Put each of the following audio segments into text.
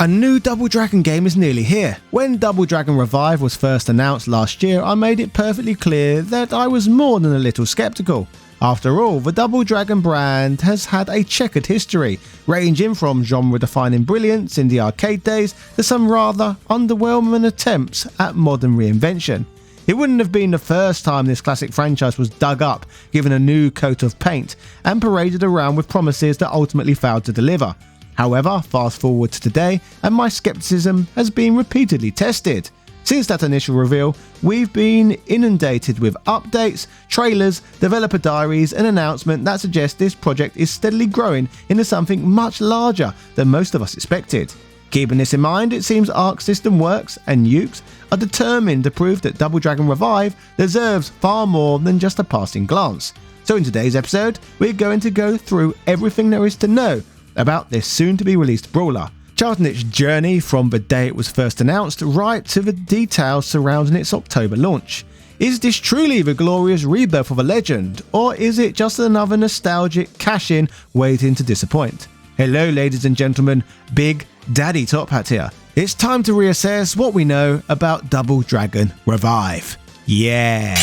A new Double Dragon game is nearly here. When Double Dragon Revive was first announced last year, I made it perfectly clear that I was more than a little skeptical. After all, the Double Dragon brand has had a checkered history, ranging from genre-defining brilliance in the arcade days to some rather underwhelming attempts at modern reinvention. It wouldn't have been the first time this classic franchise was dug up, given a new coat of paint, and paraded around with promises that ultimately failed to deliver. However, fast forward to today, and my skepticism has been repeatedly tested. Since that initial reveal, we've been inundated with updates, trailers, developer diaries, and announcements that suggest this project is steadily growing into something much larger than most of us expected. Keeping this in mind, it seems Arc System Works and Ukes are determined to prove that Double Dragon Revive deserves far more than just a passing glance. So in today's episode, we're going to go through everything there is to know about this soon-to-be-released brawler, charting its journey from the day it was first announced right to the details surrounding its October launch. Is this truly the glorious rebirth of a legend, or is it just another nostalgic cash-in waiting to disappoint? Hello ladies and gentlemen, Big Daddy Top Hat here. It's time to reassess what we know about Double Dragon Revive. Yeah!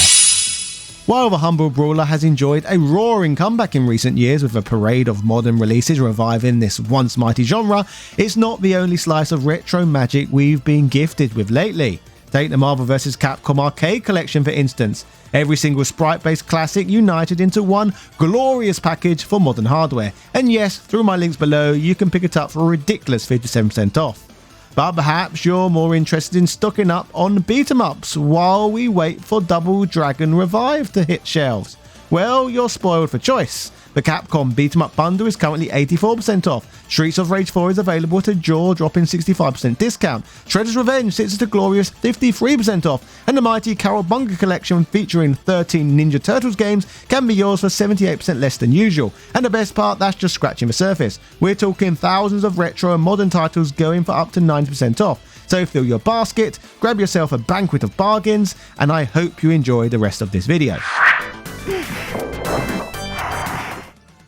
While the humble brawler has enjoyed a roaring comeback in recent years with a parade of modern releases reviving this once mighty genre, it's not the only slice of retro magic we've been gifted with lately. Take the Marvel vs. Capcom arcade collection for instance. Every single sprite-based classic united into one glorious package for modern hardware. And yes, through my links below, you can pick it up for a ridiculous 57% off. But perhaps you're more interested in stocking up on beat-em-ups while we wait for Double Dragon Revive to hit shelves. Well, you're spoiled for choice. The Capcom beat-em-up bundle is currently 84% off. Streets of Rage 4 is available at a jaw-dropping 65% discount. Shredder's Revenge sits at a glorious 53% off. And the mighty Cowabunga collection featuring 13 Ninja Turtles games can be yours for 78% less than usual. And the best part, that's just scratching the surface. We're talking thousands of retro and modern titles going for up to 90% off. So fill your basket, grab yourself a banquet of bargains, and I hope you enjoy the rest of this video.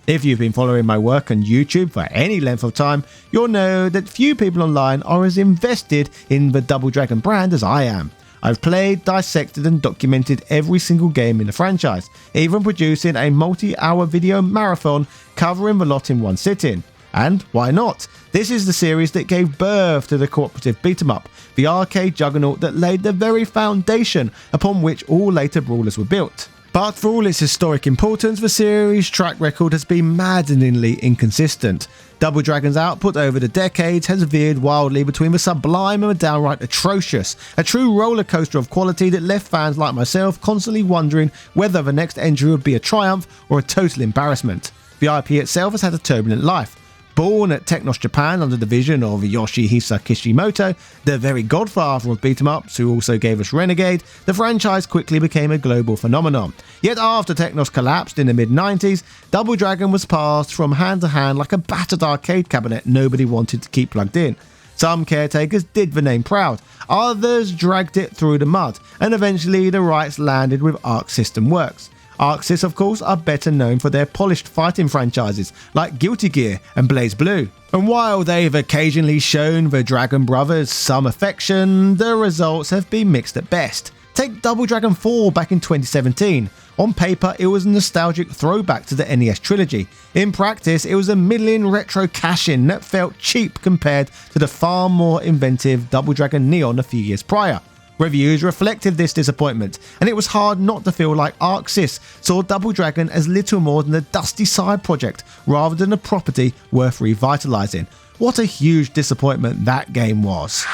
If you've been following my work on YouTube for any length of time, you'll know that few people online are as invested in the Double Dragon brand as I am. I've played, dissected and documented every single game in the franchise, even producing a multi-hour video marathon covering the lot in one sitting. And why not? This is the series that gave birth to the cooperative beat-em-up, the arcade juggernaut that laid the very foundation upon which all later brawlers were built. But for all its historic importance, the series' track record has been maddeningly inconsistent. Double Dragon's output over the decades has veered wildly between the sublime and the downright atrocious, a true roller coaster of quality that left fans like myself constantly wondering whether the next entry would be a triumph or a total embarrassment. The IP itself has had a turbulent life. Born at Technos Japan under the vision of Yoshihisa Kishimoto, the very godfather of beat-em-ups who also gave us Renegade, the franchise quickly became a global phenomenon. Yet after Technos collapsed in the mid-90s, Double Dragon was passed from hand to hand like a battered arcade cabinet nobody wanted to keep plugged in. Some caretakers did the name proud, others dragged it through the mud, and eventually the rights landed with Arc System Works. Arcsys, of course, are better known for their polished fighting franchises like Guilty Gear and BlazBlue. And while they've occasionally shown the Dragon Brothers some affection, the results have been mixed at best. Take Double Dragon 4 back in 2017. On paper, it was a nostalgic throwback to the NES trilogy. In practice, it was a middling retro cash-in that felt cheap compared to the far more inventive Double Dragon Neon a few years prior. Reviews reflected this disappointment, and it was hard not to feel like Arcsys saw Double Dragon as little more than a dusty side project rather than a property worth revitalizing. What a huge disappointment that game was.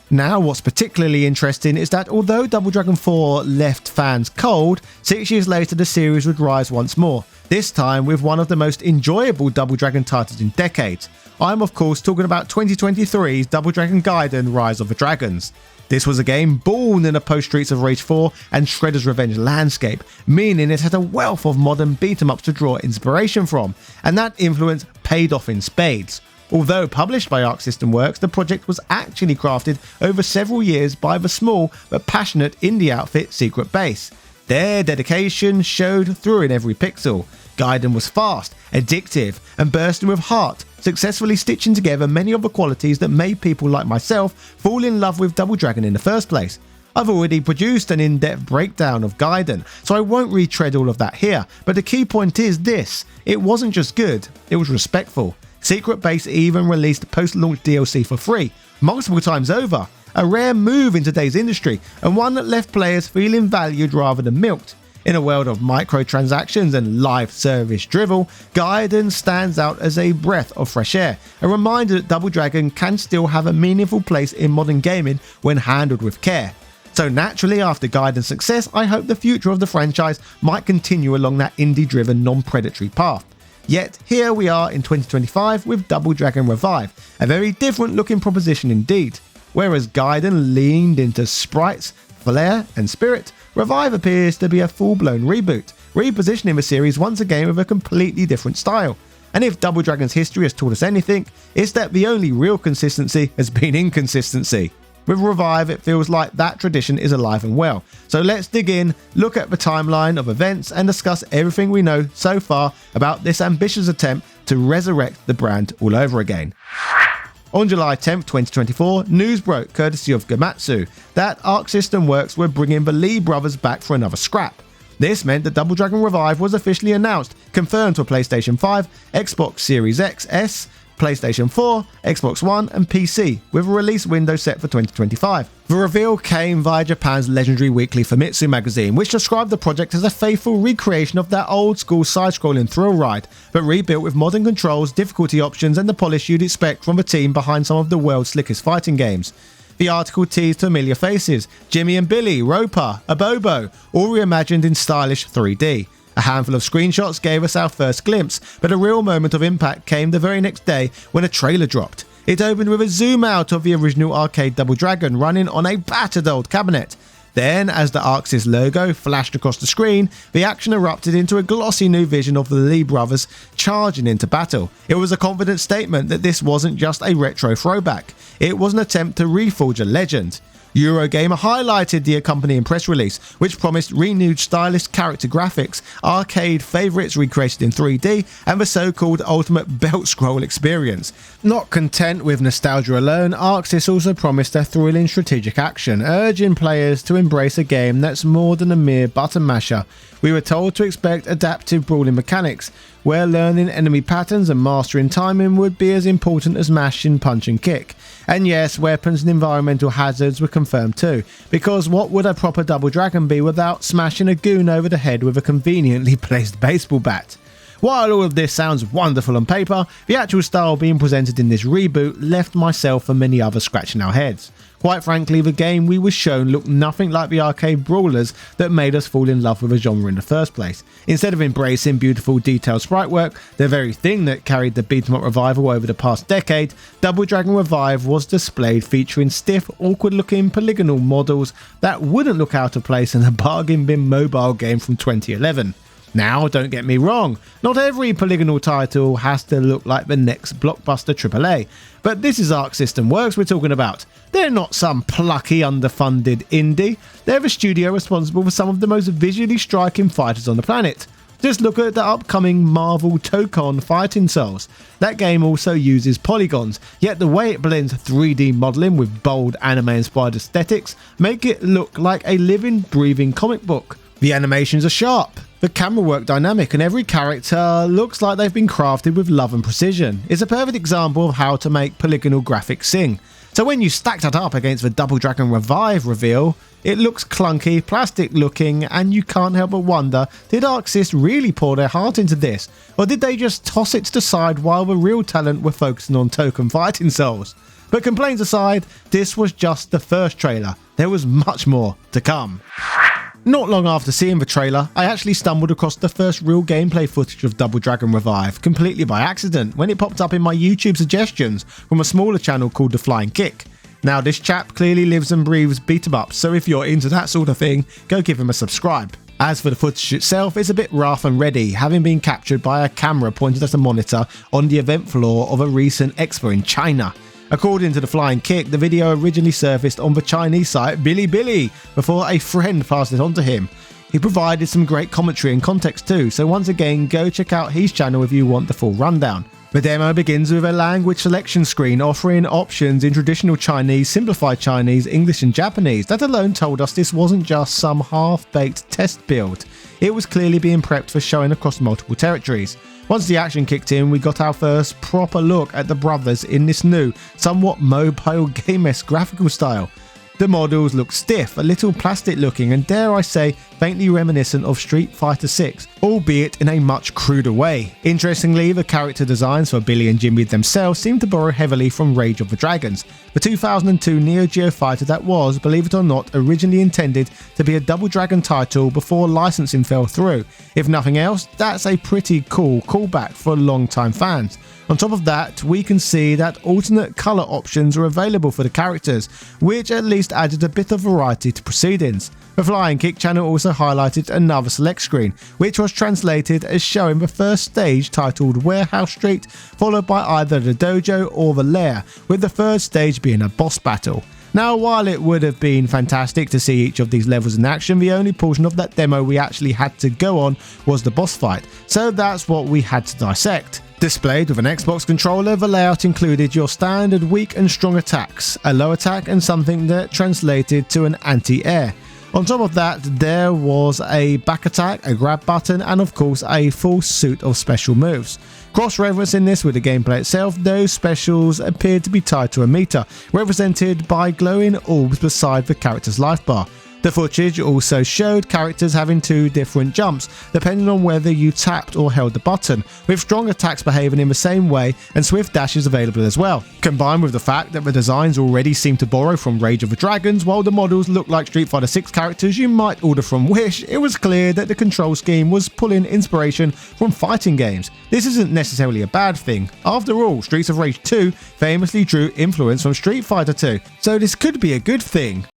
Now, what's particularly interesting is that although Double Dragon 4 left fans cold, 6 years later the series would rise once more, this time with one of the most enjoyable Double Dragon titles in decades. I'm of course talking about 2023's Double Dragon Gaiden Rise of the Dragons. This was a game born in a post-Streets of Rage 4 and Shredder's Revenge landscape, meaning it had a wealth of modern beat-em-ups to draw inspiration from, and that influence paid off in spades. Although published by Arc System Works, the project was actually crafted over several years by the small but passionate indie outfit Secret Base. Their dedication showed through in every pixel. Gaiden was fast, addictive, and bursting with heart, successfully stitching together many of the qualities that made people like myself fall in love with Double Dragon in the first place. I've already produced an in-depth breakdown of Gaiden, so I won't retread all of that here, but the key point is this: it wasn't just good, it was respectful. Secret Base even released post-launch DLC for free, multiple times over, a rare move in today's industry, and one that left players feeling valued rather than milked. In a world of microtransactions and live service drivel, Gaiden stands out as a breath of fresh air, a reminder that Double Dragon can still have a meaningful place in modern gaming when handled with care. So naturally, after Gaiden's success, I hope the future of the franchise might continue along that indie-driven, non-predatory path. Yet, here we are in 2025 with Double Dragon Revive, a very different looking proposition indeed. Whereas Gaiden leaned into sprites, flair and spirit, Revive appears to be a full-blown reboot, repositioning the series once again with a completely different style. And if Double Dragon's history has taught us anything, it's that the only real consistency has been inconsistency. With Revive, it feels like that tradition is alive and well. So let's dig in, look at the timeline of events, and discuss everything we know so far about this ambitious attempt to resurrect the brand all over again. On July 10th, 2024, news broke, courtesy of Gamatsu, that Arc System Works were bringing the Lee brothers back for another scrap. This meant that Double Dragon Revive was officially announced, confirmed for PlayStation 5, Xbox Series X, S, PlayStation 4, Xbox One, and PC, with a release window set for 2025. The reveal came via Japan's legendary weekly Famitsu magazine, which described the project as a faithful recreation of that old-school side-scrolling thrill ride, but rebuilt with modern controls, difficulty options, and the polish you'd expect from the team behind some of the world's slickest fighting games. The article teased familiar faces: Jimmy and Billy, Roper, Abobo, all reimagined in stylish 3D. A handful of screenshots gave us our first glimpse, but a real moment of impact came the very next day when a trailer dropped. It opened with a zoom out of the original arcade Double Dragon running on a battered old cabinet. Then, as the Arxis logo flashed across the screen, the action erupted into a glossy new vision of the Lee brothers charging into battle. It was a confident statement that this wasn't just a retro throwback, it was an attempt to reforge a legend. Eurogamer highlighted the accompanying press release, which promised renewed stylish character graphics, arcade favourites recreated in 3D, and the so-called ultimate belt scroll experience. Not content with nostalgia alone, Arxis also promised a thrilling strategic action, urging players to embrace a game that's more than a mere button masher. We were told to expect adaptive brawling mechanics, where learning enemy patterns and mastering timing would be as important as mashing punch and kick. And yes, weapons and environmental hazards were confirmed too, because what would a proper Double Dragon be without smashing a goon over the head with a conveniently placed baseball bat? While all of this sounds wonderful on paper, the actual style being presented in this reboot left myself and many others scratching our heads. Quite frankly, the game we were shown looked nothing like the arcade brawlers that made us fall in love with the genre in the first place. Instead of embracing beautiful detailed sprite work, the very thing that carried the beat-em-up revival over the past decade, Double Dragon Revive was displayed featuring stiff, awkward-looking polygonal models that wouldn't look out of place in a bargain bin mobile game from 2011. Now, don't get me wrong, not every polygonal title has to look like the next blockbuster AAA, but this is Arc System Works we're talking about. They're not some plucky, underfunded indie, they're the studio responsible for some of the most visually striking fighters on the planet. Just look at the upcoming Marvel Tokon Fighting Souls. That game also uses polygons, yet the way it blends 3D modelling with bold anime-inspired aesthetics make it look like a living, breathing comic book. The animations are sharp, the camera work dynamic, and every character looks like they've been crafted with love and precision. It's a perfect example of how to make polygonal graphics sing. So when you stack that up against the Double Dragon Revive reveal, it looks clunky, plastic looking, and you can't help but wonder, did Arxis really pour their heart into this? Or did they just toss it to the side while the real talent were focusing on Token Fighting Souls? But complaints aside, this was just the first trailer. There was much more to come. Not long after seeing the trailer, I actually stumbled across the first real gameplay footage of Double Dragon Revive completely by accident when it popped up in my YouTube suggestions from a smaller channel called The Flying Kick. Now this chap clearly lives and breathes beat 'em ups, so if you're into that sort of thing, go give him a subscribe. As for the footage itself, it's a bit rough and ready, having been captured by a camera pointed at a monitor on the event floor of a recent expo in China. According to The Flying Kick, the video originally surfaced on the Chinese site Bilibili before a friend passed it on to him. He provided some great commentary and context too, so once again go check out his channel if you want the full rundown. The demo begins with a language selection screen offering options in traditional Chinese, simplified Chinese, English and Japanese. That alone told us this wasn't just some half-baked test build. It was clearly being prepped for showing across multiple territories. Once the action kicked in, we got our first proper look at the brothers in this new, somewhat mobile game-esque graphical style. The models look stiff, a little plastic looking, and dare I say, faintly reminiscent of Street Fighter 6, albeit in a much cruder way. Interestingly, the character designs for Billy and Jimmy themselves seem to borrow heavily from Rage of the Dragons, the 2002 Neo Geo fighter that was, believe it or not, originally intended to be a Double Dragon title before licensing fell through. If nothing else, that's a pretty cool callback for long-time fans. On top of that, we can see that alternate colour options are available for the characters, which at least added a bit of variety to proceedings. The Flying Kick channel also highlighted another select screen, which was translated as showing the first stage titled Warehouse Street, followed by either the dojo or the lair, with the third stage being a boss battle. Now, while it would have been fantastic to see each of these levels in action, the only portion of that demo we actually had to go on was the boss fight, so that's what we had to dissect. Displayed with an Xbox controller, the layout included your standard weak and strong attacks, a low attack and something that translated to an anti-air. On top of that, there was a back attack, a grab button, and of course a full suite of special moves. Cross-referencing this with the gameplay itself, those specials appeared to be tied to a meter, represented by glowing orbs beside the character's life bar. The footage also showed characters having two different jumps, depending on whether you tapped or held the button, with strong attacks behaving in the same way and swift dashes available as well. Combined with the fact that the designs already seem to borrow from Rage of the Dragons, while the models look like Street Fighter 6 characters you might order from Wish, it was clear that the control scheme was pulling inspiration from fighting games. This isn't necessarily a bad thing. After all, Streets of Rage 2 famously drew influence from Street Fighter 2, so this could be a good thing.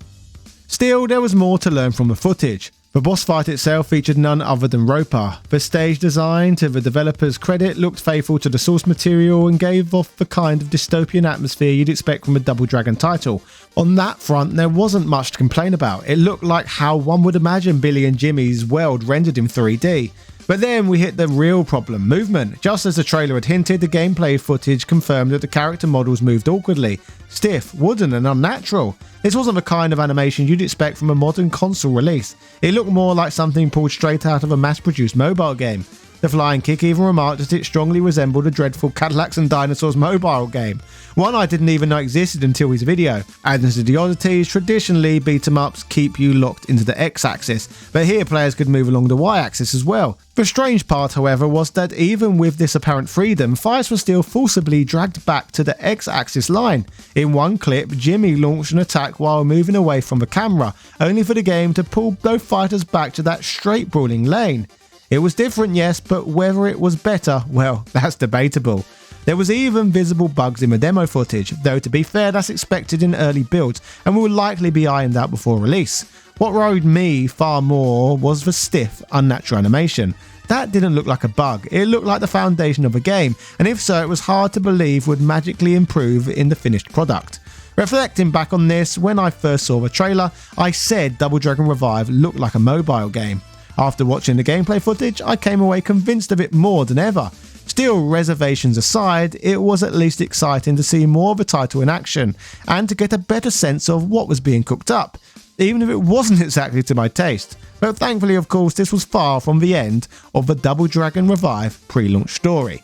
Still, there was more to learn from the footage. The boss fight itself featured none other than Roper. The stage design, to the developer's credit, looked faithful to the source material and gave off the kind of dystopian atmosphere you'd expect from a Double Dragon title. On that front, there wasn't much to complain about. It looked like how one would imagine Billy and Jimmy's world rendered in 3D. But then we hit the real problem, movement. Just as the trailer had hinted, the gameplay footage confirmed that the character models moved awkwardly, stiff, wooden and unnatural. This wasn't the kind of animation you'd expect from a modern console release. It looked more like something pulled straight out of a mass-produced mobile game. The Flying Kick even remarked that it strongly resembled a dreadful Cadillacs and Dinosaurs mobile game, one I didn't even know existed until his video. Adding to the oddities, traditionally beat-em-ups keep you locked into the X-axis, but here players could move along the Y-axis as well. The strange part, however, was that even with this apparent freedom, fights were still forcibly dragged back to the X-axis line. In one clip, Jimmy launched an attack while moving away from the camera, only for the game to pull both fighters back to that straight brawling lane. It was different, yes, but whether it was better, well, that's debatable. There was even visible bugs in the demo footage, though to be fair, that's expected in early builds and will likely be ironed out before release. What worried me far more was the stiff, unnatural animation. That didn't look like a bug, it looked like the foundation of a game, and if so, it was hard to believe would magically improve in the finished product. Reflecting back on this, when I first saw the trailer, I said Double Dragon Revive looked like a mobile game. After watching the gameplay footage, I came away convinced of it more than ever. Still, reservations aside, it was at least exciting to see more of the title in action, and to get a better sense of what was being cooked up, even if it wasn't exactly to my taste. But thankfully, of course, this was far from the end of the Double Dragon Revive pre-launch story.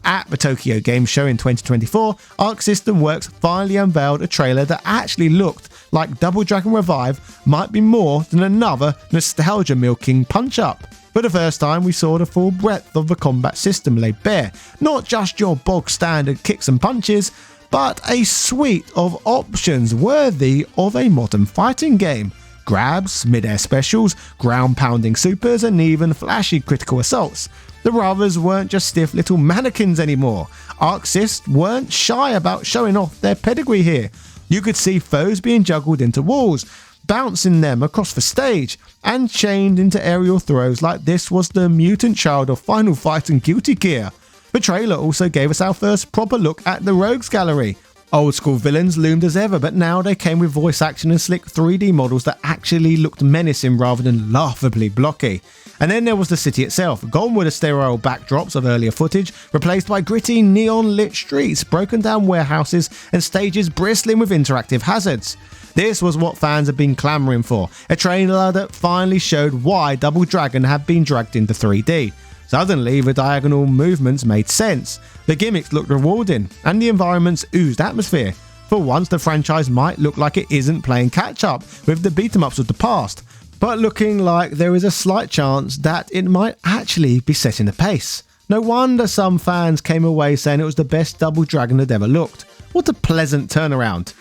At the Tokyo Game Show in 2024, Arc System Works finally unveiled a trailer that actually looked like Double Dragon Revive might be more than another nostalgia-milking punch-up. For the first time, we saw the full breadth of the combat system laid bare, not just your bog-standard kicks and punches, but a suite of options worthy of a modern fighting game. Grabs, mid-air specials, ground-pounding supers, and even flashy critical assaults. The brothers weren't just stiff little mannequins anymore. Arc-Sys weren't shy about showing off their pedigree here. You could see foes being juggled into walls, bouncing them across the stage, and chained into aerial throws like this was the mutant child of Final Fight and Guilty Gear. The trailer also gave us our first proper look at the Rogues Gallery. Old school villains loomed as ever, but now they came with voice action and slick 3D models that actually looked menacing rather than laughably blocky. And then there was the city itself, gone were the sterile backdrops of earlier footage, replaced by gritty neon-lit streets, broken down warehouses, and stages bristling with interactive hazards. This was what fans had been clamouring for, a trailer that finally showed why Double Dragon had been dragged into 3D. Suddenly, the diagonal movements made sense, the gimmicks looked rewarding, and the environments oozed atmosphere. For once, the franchise might look like it isn't playing catch-up with the beat-em-ups of the past, but looking like there is a slight chance that it might actually be setting the pace. No wonder some fans came away saying it was the best Double Dragon had ever looked. What a pleasant turnaround.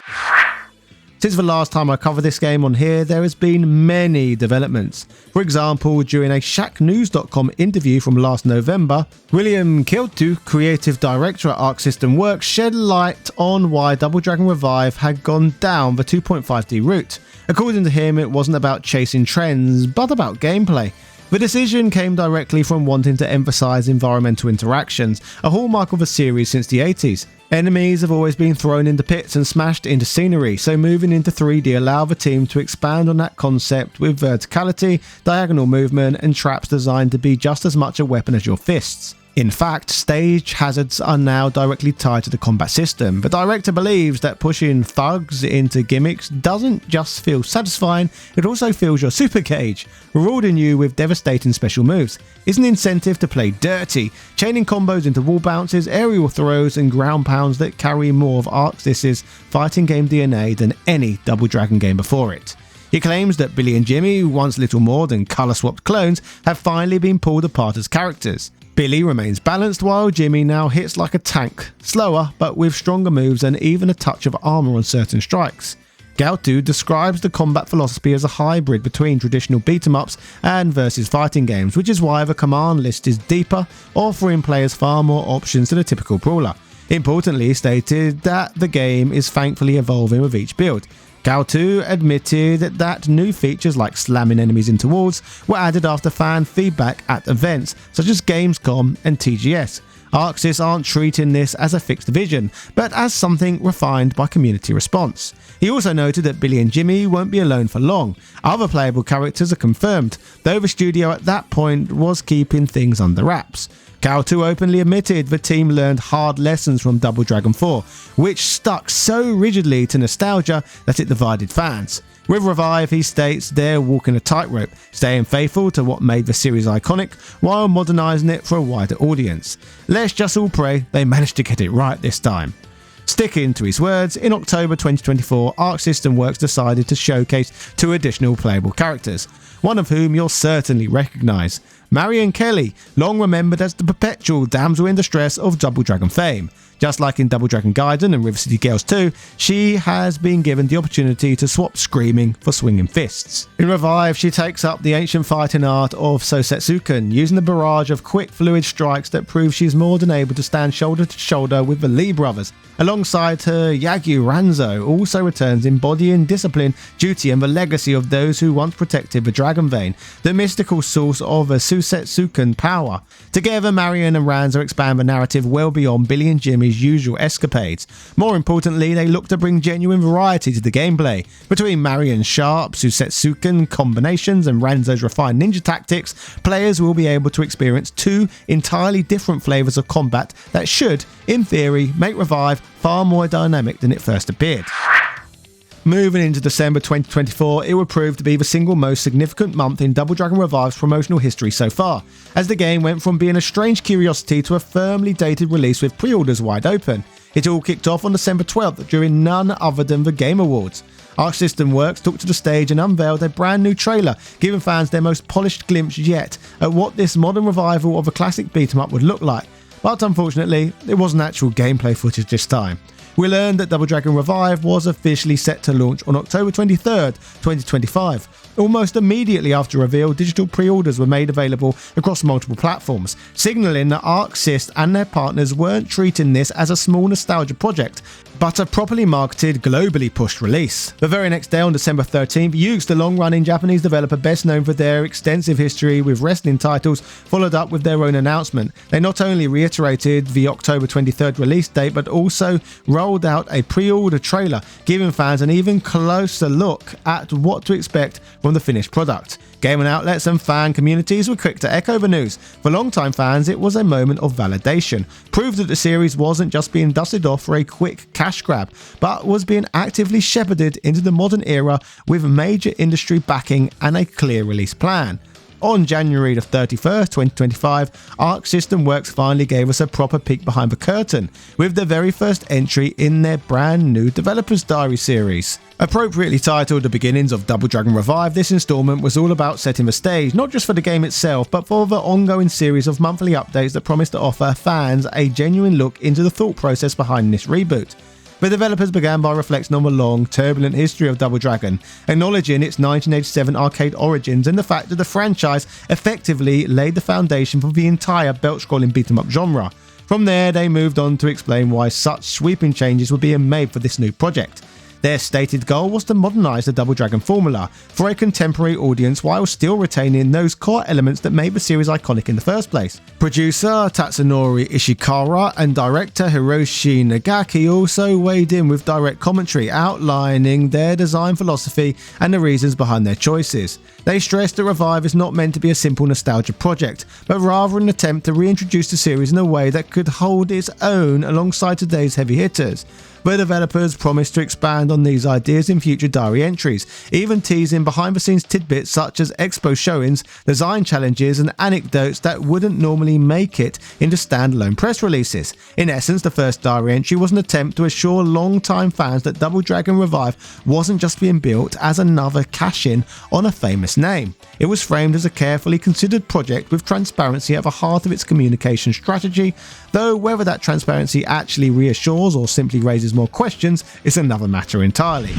Since the last time I covered this game on here, there has been many developments. For example, during a ShackNews.com interview from last November, William Kiltu, creative director at Arc System Works, shed light on why Double Dragon Revive had gone down the 2.5D route. According to him, it wasn't about chasing trends, but about gameplay. The decision came directly from wanting to emphasize environmental interactions, a hallmark of the series since the 80s. Enemies have always been thrown into pits and smashed into scenery, so moving into 3D allowed the team to expand on that concept with verticality, diagonal movement, and traps designed to be just as much a weapon as your fists. In fact, stage hazards are now directly tied to the combat system. The director believes that pushing thugs into gimmicks doesn't just feel satisfying, it also fills your super cage, rewarding you with devastating special moves. It's an incentive to play dirty, chaining combos into wall bounces, aerial throws, and ground pounds that carry more of Arc System's fighting game DNA than any Double Dragon game before it. He claims that Billy and Jimmy, once little more than colour-swapped clones, have finally been pulled apart as characters. Billy remains balanced while Jimmy now hits like a tank, slower but with stronger moves and even a touch of armour on certain strikes. Gautu describes the combat philosophy as a hybrid between traditional beat-em-ups and versus fighting games, which is why the command list is deeper, offering players far more options than a typical brawler. Importantly, he stated that the game is thankfully evolving with each build. Gautu admitted that new features like slamming enemies into walls were added after fan feedback at events such as Gamescom and TGS. Arxis aren't treating this as a fixed vision, but as something refined by community response. He also noted that Billy and Jimmy won't be alone for long. Other playable characters are confirmed, though the studio at that point was keeping things under wraps. Gautu openly admitted the team learned hard lessons from Double Dragon 4, which stuck so rigidly to nostalgia that it divided fans. With Revive, he states they're walking a tightrope, staying faithful to what made the series iconic, while modernising it for a wider audience. Let's just all pray they managed to get it right this time. Sticking to his words, in October 2024, Arc System Works decided to showcase 2 additional playable characters, one of whom you'll certainly recognise. Marion Kelly, long remembered as the perpetual damsel in distress of Double Dragon fame. Just like in Double Dragon Gaiden and River City Girls 2, she has been given the opportunity to swap screaming for swinging fists. In Revive, she takes up the ancient fighting art of Sosetsuken, using a barrage of quick fluid strikes that prove she's more than able to stand shoulder to shoulder with the Lee brothers. Alongside her, Yagyu Ranzo also returns, embodying discipline, duty, and the legacy of those who once protected the Dragon Vein, the mystical source of a Sosetsuken power. Together, Marion and Ranzo expand the narrative well beyond Billy and Jimmy's usual escapades. More importantly, they look to bring genuine variety to the gameplay. Between Marion's sharp Sosetsuken combinations and Ranzo's refined ninja tactics, players will be able to experience 2 entirely different flavours of combat that should, in theory, make Revive far more dynamic than it first appeared. Moving into December 2024, it would prove to be the single most significant month in Double Dragon Revive's promotional history so far, as the game went from being a strange curiosity to a firmly dated release with pre-orders wide open. It all kicked off on December 12th during none other than the Game Awards. Arc System Works took to the stage and unveiled a brand new trailer, giving fans their most polished glimpse yet at what this modern revival of a classic beat-em-up would look like. But unfortunately, it wasn't actual gameplay footage this time. We learned that Double Dragon Revive was officially set to launch on October 23rd, 2025. Almost immediately after reveal, digital pre-orders were made available across multiple platforms, signalling that Arc Sys and their partners weren't treating this as a small nostalgia project, but a properly marketed, globally pushed release. The very next day, on December 13th, Yuke's, the long-running Japanese developer best known for their extensive history with wrestling titles, followed up with their own announcement. They not only reiterated the October 23rd release date, but also rolled out a pre-order trailer, giving fans an even closer look at what to expect from the finished product. Gaming outlets and fan communities were quick to echo the news. For longtime fans, it was a moment of validation, proof that the series wasn't just being dusted off for a quick cash grab, but was being actively shepherded into the modern era with major industry backing and a clear release plan. On January the 31st, 2025, Arc System Works finally gave us a proper peek behind the curtain, with the very first entry in their brand new Developer's Diary series. Appropriately titled The Beginnings of Double Dragon Revive, this installment was all about setting the stage, not just for the game itself, but for the ongoing series of monthly updates that promise to offer fans a genuine look into the thought process behind this reboot. The developers began by reflecting on the long, turbulent history of Double Dragon, acknowledging its 1987 arcade origins and the fact that the franchise effectively laid the foundation for the entire belt-scrolling beat-em-up genre. From there, they moved on to explain why such sweeping changes were being made for this new project. Their stated goal was to modernise the Double Dragon formula for a contemporary audience while still retaining those core elements that made the series iconic in the first place. Producer Tatsunori Ishikawa and director Hiroshi Nagaki also weighed in with direct commentary outlining their design philosophy and the reasons behind their choices. They stressed that Revive is not meant to be a simple nostalgia project, but rather an attempt to reintroduce the series in a way that could hold its own alongside today's heavy hitters. The developers promised to expand on these ideas in future diary entries, even teasing behind-the-scenes tidbits such as expo showings, design challenges, and anecdotes that wouldn't normally make it into standalone press releases. In essence, the first diary entry was an attempt to assure long-time fans that Double Dragon Revive wasn't just being built as another cash-in on a famous name. It was framed as a carefully considered project with transparency at the heart of its communication strategy, though whether that transparency actually reassures or simply raises more questions is another matter entirely.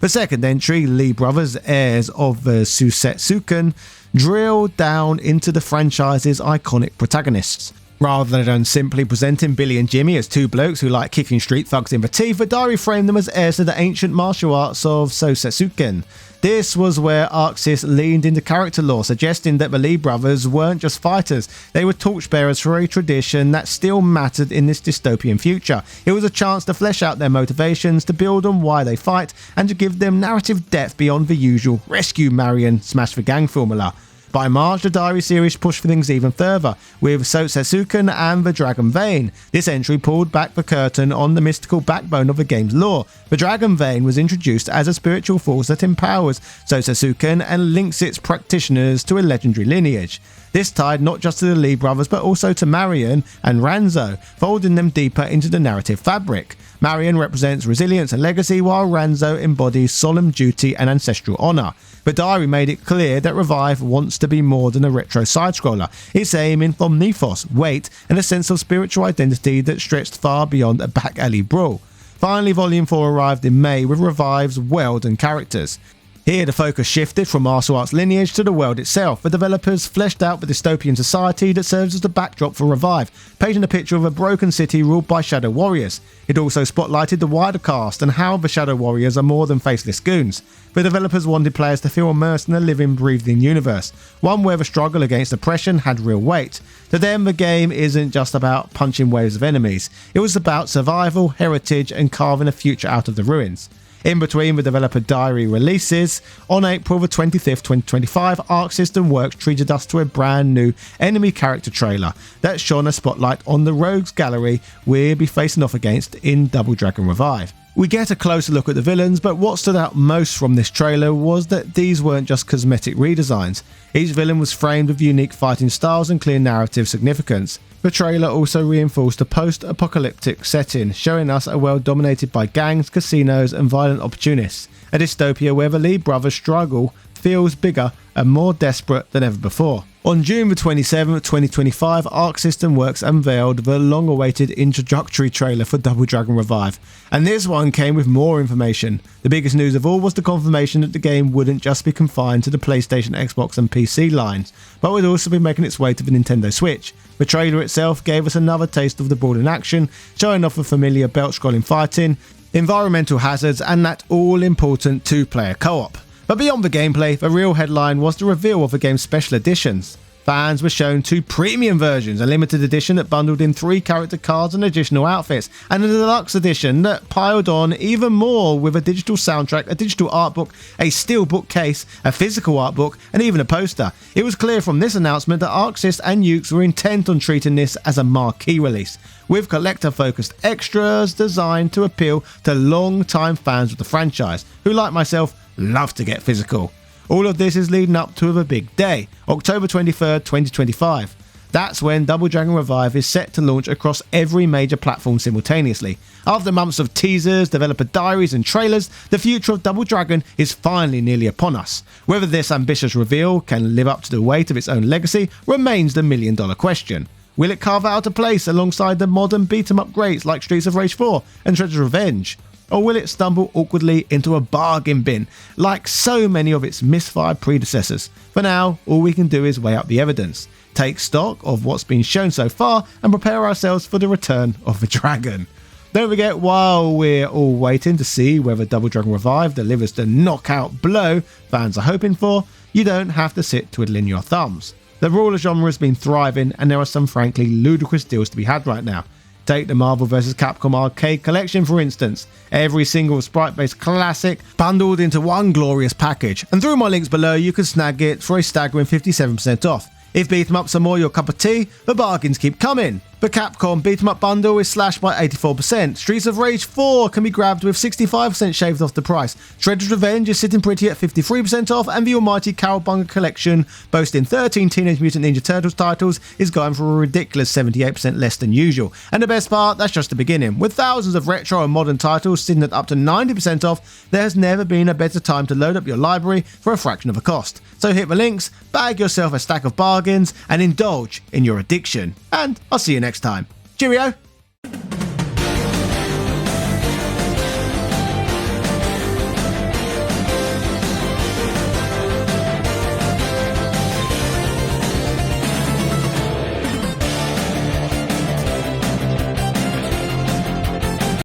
The second entry, Lee Brothers, heirs of the Susetsuken, drilled down into the franchise's iconic protagonists. Rather than simply presenting Billy and Jimmy as two blokes who like kicking street thugs in the teeth, the diary framed them as heirs to the ancient martial arts of Susetsuken. This was where ArcSys leaned into character lore, suggesting that the Lee brothers weren't just fighters, they were torchbearers for a tradition that still mattered in this dystopian future. It was a chance to flesh out their motivations, to build on why they fight, and to give them narrative depth beyond the usual rescue Marion, smash the gang formula. By March, the diary series pushed things even further, with Susetsuken and the Dragon Vein. This entry pulled back the curtain on the mystical backbone of the game's lore. The Dragon Vein was introduced as a spiritual force that empowers Susetsuken and links its practitioners to a legendary lineage. This tied not just to the Lee brothers but also to Marion and Ranzo, folding them deeper into the narrative fabric. Marion represents resilience and legacy, while Ranzo embodies solemn duty and ancestral honour. The diary made it clear that Revive wants to be more than a retro side-scroller. It's aiming for mythos, weight, and a sense of spiritual identity that stretched far beyond a back-alley brawl. Finally, Volume 4 arrived in May with Revive's world and characters. Here, the focus shifted from martial arts lineage to the world itself. The developers fleshed out the dystopian society that serves as the backdrop for Revive, painting a picture of a broken city ruled by Shadow Warriors. It also spotlighted the wider cast and how the Shadow Warriors are more than faceless goons. The developers wanted players to feel immersed in a living, breathing universe, one where the struggle against oppression had real weight. To them, the game isn't just about punching waves of enemies. It was about survival, heritage, and carving a future out of the ruins. In between the developer diary releases, on April the 25th, 2025, Arc System Works treated us to a brand new enemy character trailer that shone a spotlight on the rogues gallery we'll be facing off against in Double Dragon Revive. We get a closer look at the villains, but what stood out most from this trailer was that these weren't just cosmetic redesigns. Each villain was framed with unique fighting styles and clear narrative significance. The trailer also reinforced a post-apocalyptic setting, showing us a world dominated by gangs, casinos, and violent opportunists. A dystopia where the Lee brothers' struggle feels bigger and more desperate than ever before. On June the 27th, 2025, Arc System Works unveiled the long-awaited introductory trailer for Double Dragon Revive, and this one came with more information. The biggest news of all was the confirmation that the game wouldn't just be confined to the PlayStation, Xbox and PC lines, but would also be making its way to the Nintendo Switch. The trailer itself gave us another taste of the board in action, showing off the familiar belt-scrolling fighting, environmental hazards and that all-important two-player co-op. But beyond the gameplay, the real headline was the reveal of the game's special editions. Fans were shown 2 premium versions, a limited edition that bundled in 3 character cards and additional outfits, and a deluxe edition that piled on even more with a digital soundtrack, a digital art book, a steelbook case, a physical art book, and even a poster. It was clear from this announcement that ArcSys and Yuke's were intent on treating this as a marquee release, with collector-focused extras designed to appeal to long-time fans of the franchise, who like myself love to get physical. All of this is leading up to the big day, October 23rd, 2025. That's when Double Dragon Revive is set to launch across every major platform simultaneously. After months of teasers, developer diaries and trailers, the future of Double Dragon is finally nearly upon us. Whether this ambitious reveal can live up to the weight of its own legacy remains the million-dollar question. Will it carve out a place alongside the modern beat-em-up greats like Streets of Rage 4 and Shredder's Revenge? Or will it stumble awkwardly into a bargain bin, like so many of its misfired predecessors? For now, all we can do is weigh up the evidence, take stock of what's been shown so far, and prepare ourselves for the return of the dragon. Don't forget, while we're all waiting to see whether Double Dragon Revive delivers the knockout blow fans are hoping for, you don't have to sit twiddling your thumbs. The brawler genre has been thriving, and there are some frankly ludicrous deals to be had right now. Take the Marvel vs. Capcom Arcade Collection for instance. Every single sprite-based classic bundled into one glorious package, and through my links below you can snag it for a staggering 57% off. If beat 'em ups are more your cup of tea, the bargains keep coming. The Capcom beat 'em up bundle is slashed by 84%. Streets of Rage 4 can be grabbed with 65% shaved off the price. Shredder's Revenge is sitting pretty at 53% off, and the almighty Cowabunga collection, boasting 13 Teenage Mutant Ninja Turtles titles, is going for a ridiculous 78% less than usual. And the best part, that's just the beginning. With thousands of retro and modern titles sitting at up to 90% off, there has never been a better time to load up your library for a fraction of the cost. So hit the links, bag yourself a stack of bargains, and indulge in your addiction. And I'll see you next time. Cheerio!